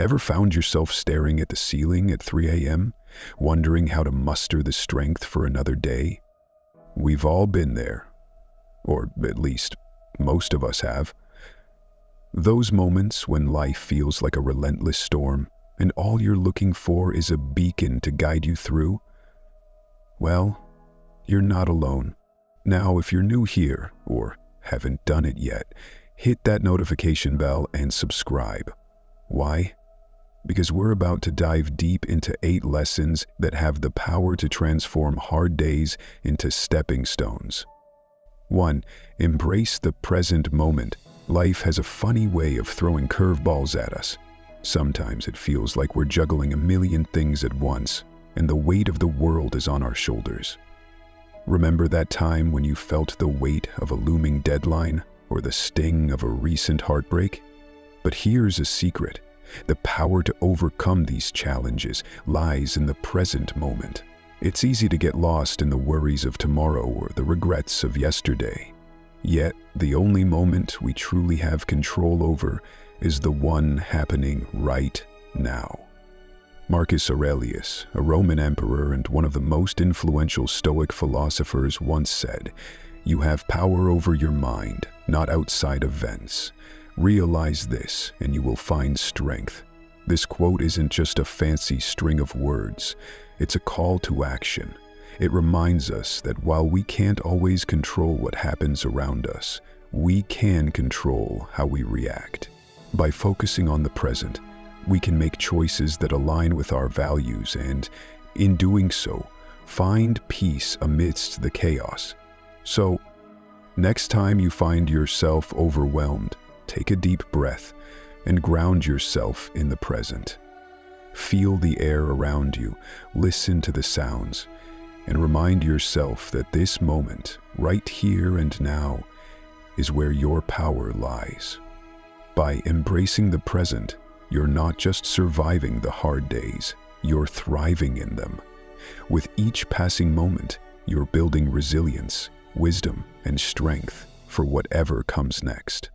Ever found yourself staring at the ceiling at 3 a.m., wondering how to muster the strength for another day? We've all been there, or at least most of us have. Those moments when life feels like a relentless storm and all you're looking for is a beacon to guide you through. Well, you're not alone. Now, if you're new here or haven't done it yet, hit that notification bell and subscribe. Why? Because we're about to dive deep into 8 lessons that have the power to transform hard days into stepping stones. 1. Embrace the present moment. Life has a funny way of throwing curveballs at us. Sometimes it feels like we're juggling a million things at once, and the weight of the world is on our shoulders. Remember that time when you felt the weight of a looming deadline or the sting of a recent heartbreak? But here's a secret. The power to overcome these challenges lies in the present moment. It's easy to get lost in the worries of tomorrow or the regrets of yesterday. Yet, the only moment we truly have control over is the one happening right now. Marcus Aurelius, a Roman emperor and one of the most influential Stoic philosophers, once said, "You have power over your mind, not outside events. Realize this, and you will find strength." This quote isn't just a fancy string of words. It's a call to action. It reminds us that while we can't always control what happens around us, we can control how we react. By focusing on the present, we can make choices that align with our values and, in doing so, find peace amidst the chaos. So, next time you find yourself overwhelmed, take a deep breath and ground yourself in the present. Feel the air around you, listen to the sounds, and remind yourself that this moment, right here and now, is where your power lies. By embracing the present, you're not just surviving the hard days, you're thriving in them. With each passing moment, you're building resilience, wisdom, and strength for whatever comes next.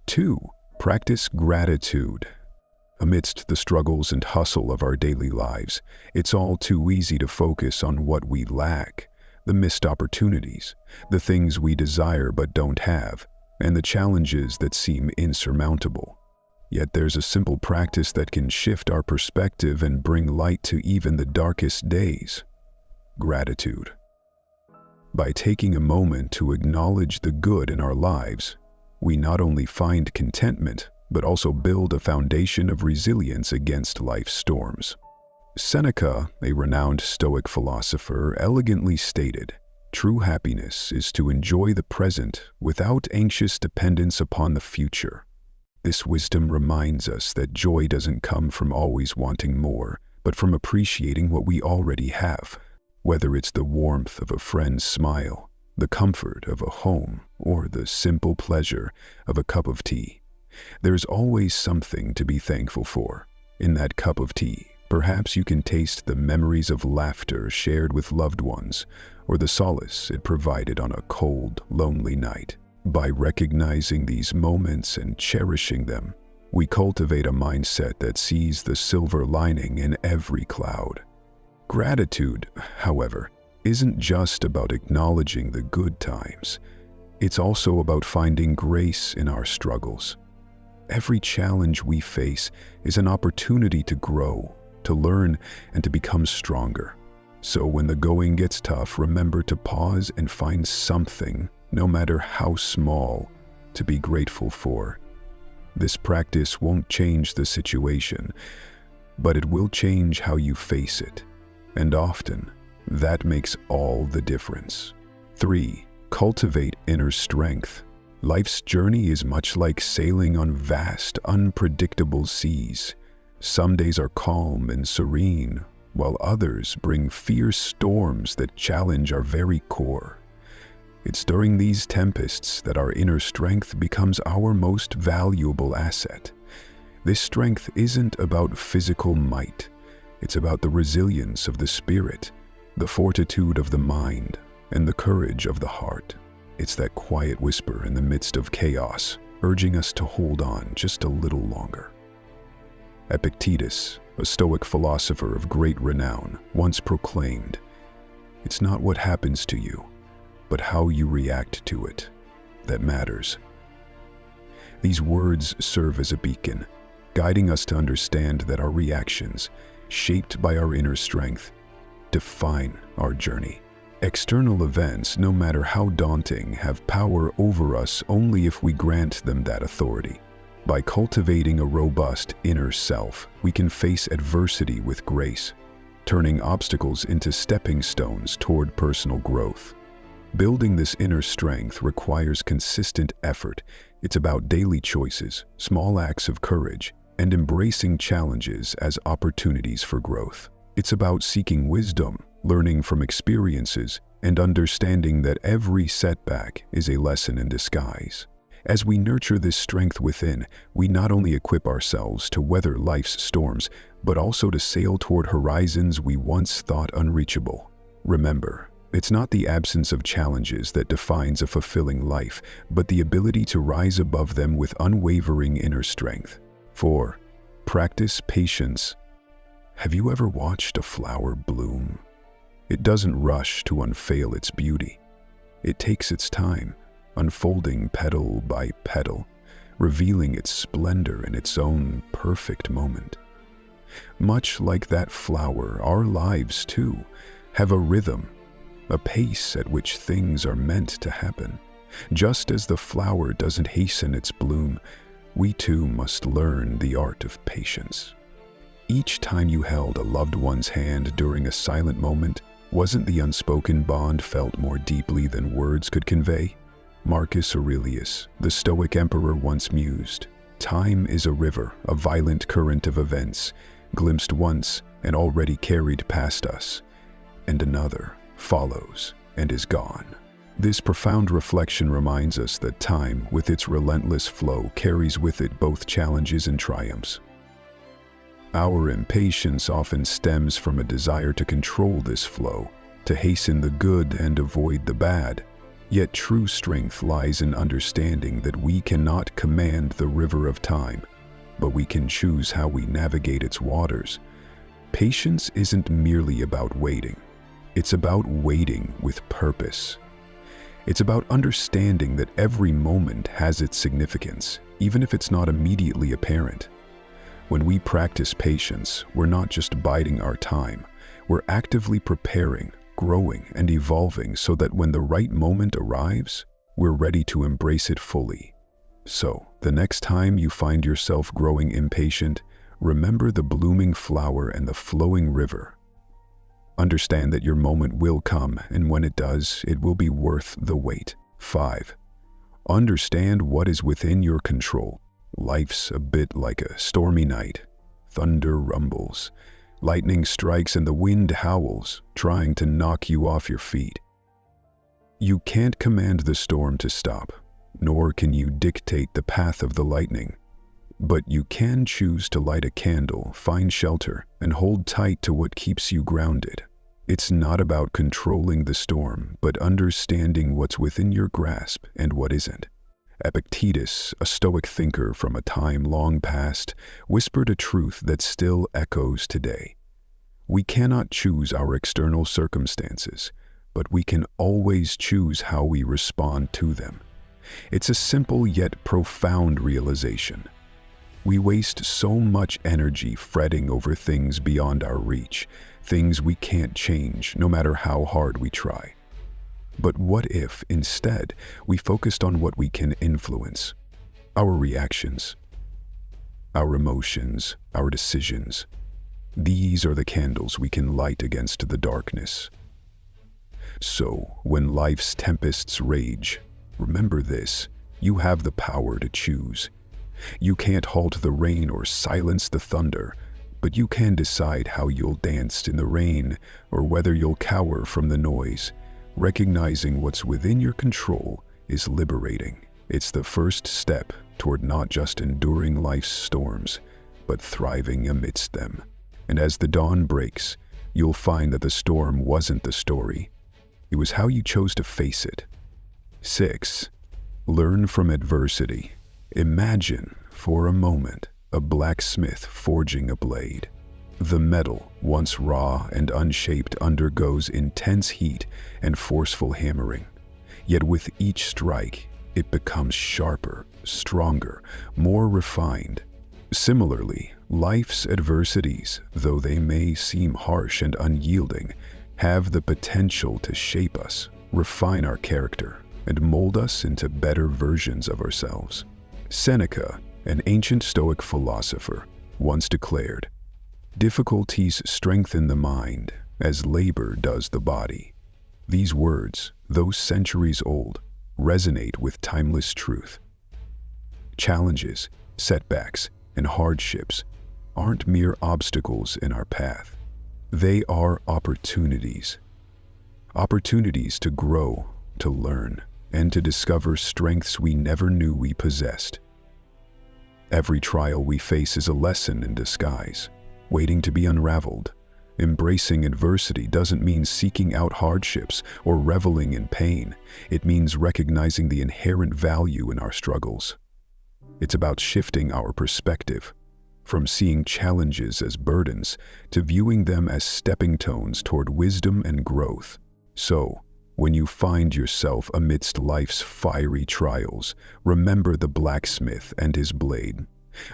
2. Practice gratitude. Amidst the struggles and hustle of our daily lives, it's all too easy to focus on what we lack, the missed opportunities, the things we desire but don't have, and the challenges that seem insurmountable. Yet there's a simple practice that can shift our perspective and bring light to even the darkest days. Gratitude. By taking a moment to acknowledge the good in our lives, we not only find contentment, but also build a foundation of resilience against life's storms. Seneca, a renowned Stoic philosopher, elegantly stated, "True happiness is to enjoy the present without anxious dependence upon the future." This wisdom reminds us that joy doesn't come from always wanting more, but from appreciating what we already have, whether it's the warmth of a friend's smile, the comfort of a home, or the simple pleasure of a cup of tea. There's always something to be thankful for. In that cup of tea, perhaps you can taste the memories of laughter shared with loved ones, or the solace it provided on a cold, lonely night. By recognizing these moments and cherishing them, we cultivate a mindset that sees the silver lining in every cloud. Gratitude, however, isn't just about acknowledging the good times. It's also about finding grace in our struggles. Every challenge we face is an opportunity to grow, to learn, and to become stronger. So when the going gets tough, remember to pause and find something, no matter how small, to be grateful for. This practice won't change the situation, but it will change how you face it. And often, that makes all the difference. 3. Cultivate inner strength. Life's journey is much like sailing on vast, unpredictable seas. Some days are calm and serene, while others bring fierce storms that challenge our very core. It's during these tempests that our inner strength becomes our most valuable asset. This strength isn't about physical might. It's about the resilience of the spirit, the fortitude of the mind, and the courage of the heart. It's that quiet whisper in the midst of chaos, urging us to hold on just a little longer. Epictetus, a Stoic philosopher of great renown, once proclaimed, "It's not what happens to you, but how you react to it that matters." These words serve as a beacon, guiding us to understand that our reactions, shaped by our inner strength, define our journey. External events, no matter how daunting, have power over us only if we grant them that authority. By cultivating a robust inner self, we can face adversity with grace, turning obstacles into stepping stones toward personal growth. Building this inner strength requires consistent effort. It's about daily choices, small acts of courage, and embracing challenges as opportunities for growth. It's about seeking wisdom, learning from experiences, and understanding that every setback is a lesson in disguise. As we nurture this strength within, we not only equip ourselves to weather life's storms, but also to sail toward horizons we once thought unreachable. Remember, it's not the absence of challenges that defines a fulfilling life, but the ability to rise above them with unwavering inner strength. 4. Practice patience. Have you ever watched a flower bloom? It doesn't rush to unveil its beauty. It takes its time, unfolding petal by petal, revealing its splendor in its own perfect moment. Much like that flower, our lives, too, have a rhythm, a pace at which things are meant to happen. Just as the flower doesn't hasten its bloom, we too must learn the art of patience. Each time you held a loved one's hand during a silent moment, wasn't the unspoken bond felt more deeply than words could convey? Marcus Aurelius, the Stoic emperor, once mused, "Time is a river, a violent current of events, glimpsed once and already carried past us, and another follows and is gone." This profound reflection reminds us that time, with its relentless flow, carries with it both challenges and triumphs. Our impatience often stems from a desire to control this flow, to hasten the good and avoid the bad. Yet true strength lies in understanding that we cannot command the river of time, but we can choose how we navigate its waters. Patience isn't merely about waiting. It's about waiting with purpose. It's about understanding that every moment has its significance, even if it's not immediately apparent. When we practice patience, we're not just biding our time, we're actively preparing, growing, and evolving so that when the right moment arrives, we're ready to embrace it fully. So, the next time you find yourself growing impatient, remember the blooming flower and the flowing river. Understand that your moment will come, and when it does, it will be worth the wait. 5. Understand what is within your control. Life's a bit like a stormy night. Thunder rumbles, lightning strikes, and the wind howls, trying to knock you off your feet. You can't command the storm to stop, nor can you dictate the path of the lightning. But you can choose to light a candle, find shelter, and hold tight to what keeps you grounded. It's not about controlling the storm, but understanding what's within your grasp and what isn't. Epictetus, a Stoic thinker from a time long past, whispered a truth that still echoes today. We cannot choose our external circumstances, but we can always choose how we respond to them. It's a simple yet profound realization. We waste so much energy fretting over things beyond our reach, things we can't change no matter how hard we try. But what if, instead, we focused on what we can influence? Our reactions, our emotions, our decisions. These are the candles we can light against the darkness. So, when life's tempests rage, remember this: you have the power to choose. You can't halt the rain or silence the thunder, but you can decide how you'll dance in the rain or whether you'll cower from the noise. Recognizing what's within your control is liberating. It's the first step toward not just enduring life's storms, but thriving amidst them. And as the dawn breaks, you'll find that the storm wasn't the story. It was how you chose to face it. 6. Learn from adversity. Imagine, for a moment, a blacksmith forging a blade. The metal, once raw and unshaped, undergoes intense heat and forceful hammering. Yet with each strike, it becomes sharper, stronger, more refined. Similarly, life's adversities, though they may seem harsh and unyielding, have the potential to shape us, refine our character, and mold us into better versions of ourselves. Seneca, an ancient Stoic philosopher, once declared, "Difficulties strengthen the mind as labor does the body." These words, though centuries old, resonate with timeless truth. Challenges, setbacks, and hardships aren't mere obstacles in our path. They are opportunities. Opportunities to grow, to learn, and to discover strengths we never knew we possessed. Every trial we face is a lesson in disguise, waiting to be unraveled. Embracing adversity doesn't mean seeking out hardships or reveling in pain. It means recognizing the inherent value in our struggles. It's about shifting our perspective, from seeing challenges as burdens to viewing them as stepping stones toward wisdom and growth. So, when you find yourself amidst life's fiery trials, remember the blacksmith and his blade.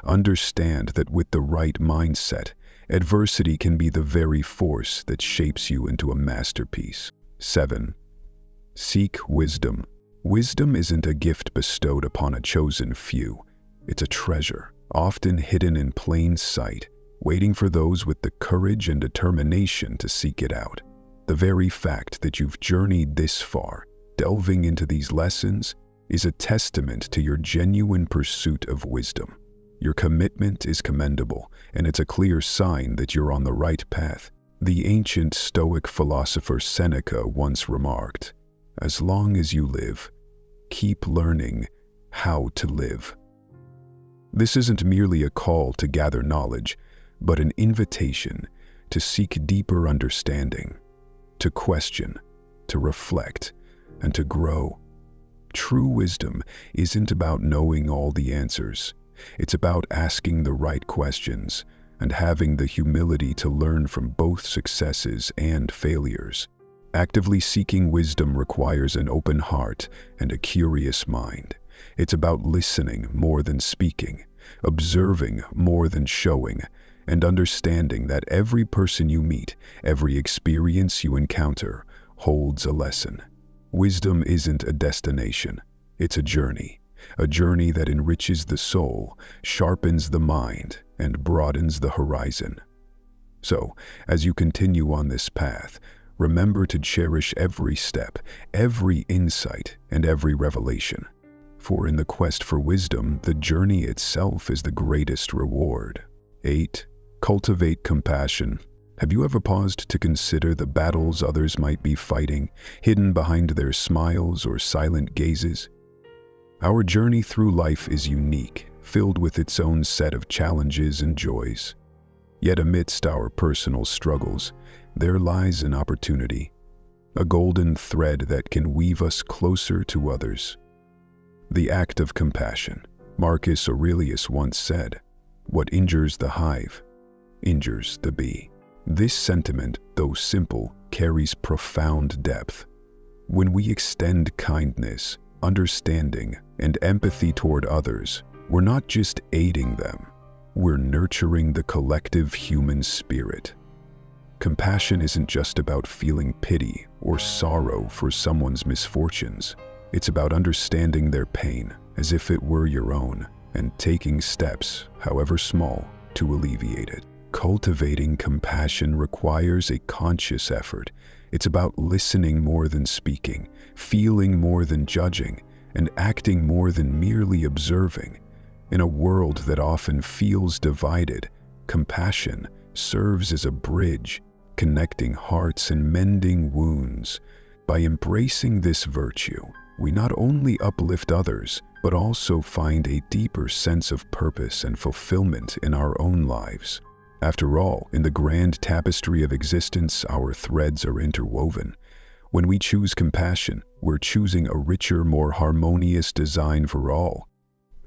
Understand that with the right mindset, adversity can be the very force that shapes you into a masterpiece. 7. Seek wisdom. Wisdom isn't a gift bestowed upon a chosen few. It's a treasure, often hidden in plain sight, waiting for those with the courage and determination to seek it out. The very fact that you've journeyed this far, delving into these lessons, is a testament to your genuine pursuit of wisdom. Your commitment is commendable, and it's a clear sign that you're on the right path. The ancient Stoic philosopher Seneca once remarked, "As long as you live, keep learning how to live." This isn't merely a call to gather knowledge, but an invitation to seek deeper understanding, to question, to reflect, and to grow. True wisdom isn't about knowing all the answers. It's about asking the right questions and having the humility to learn from both successes and failures. Actively seeking wisdom requires an open heart and a curious mind. It's about listening more than speaking, observing more than showing, and understanding that every person you meet, every experience you encounter, holds a lesson. Wisdom isn't a destination, it's a journey that enriches the soul, sharpens the mind, and broadens the horizon. So, as you continue on this path, remember to cherish every step, every insight, and every revelation. For in the quest for wisdom, the journey itself is the greatest reward. 8. Cultivate compassion. Have you ever paused to consider the battles others might be fighting, hidden behind their smiles or silent gazes? Our journey through life is unique, filled with its own set of challenges and joys. Yet amidst our personal struggles, there lies an opportunity, a golden thread that can weave us closer to others. The act of compassion. Marcus Aurelius once said, "What injures the hive, injures the bee." This sentiment, though simple, carries profound depth. When we extend kindness, understanding, and empathy toward others, we're not just aiding them, we're nurturing the collective human spirit. Compassion isn't just about feeling pity or sorrow for someone's misfortunes. It's about understanding their pain as if it were your own and taking steps, however small, to alleviate it. Cultivating compassion requires a conscious effort. It's about listening more than speaking, feeling more than judging, and acting more than merely observing. In a world that often feels divided, compassion serves as a bridge, connecting hearts and mending wounds. By embracing this virtue, we not only uplift others, but also find a deeper sense of purpose and fulfillment in our own lives. After all, in the grand tapestry of existence, our threads are interwoven. When we choose compassion, we're choosing a richer, more harmonious design for all.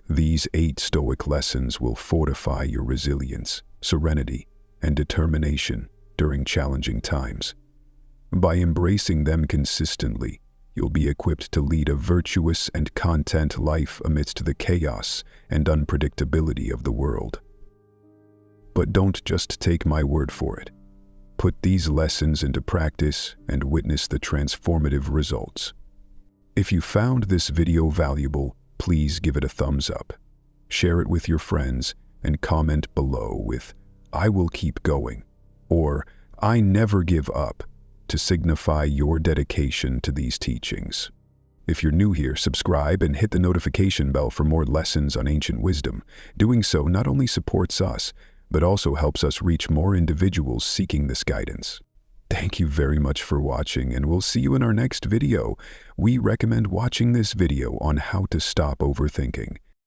These 8 Stoic lessons will fortify your resilience, serenity, and determination during challenging times. By embracing them consistently, you'll be equipped to lead a virtuous and content life amidst the chaos and unpredictability of the world. But don't just take my word for it. Put these lessons into practice and witness the transformative results. If you found this video valuable, please give it a thumbs up. Share it with your friends and comment below with "I will keep going" or "I never give up" to signify your dedication to these teachings. If you're new here, subscribe and hit the notification bell for more lessons on ancient wisdom. Doing so not only supports us, but also helps us reach more individuals seeking this guidance. Thank you very much for watching, and we'll see you in our next video. We recommend watching this video on how to stop overthinking.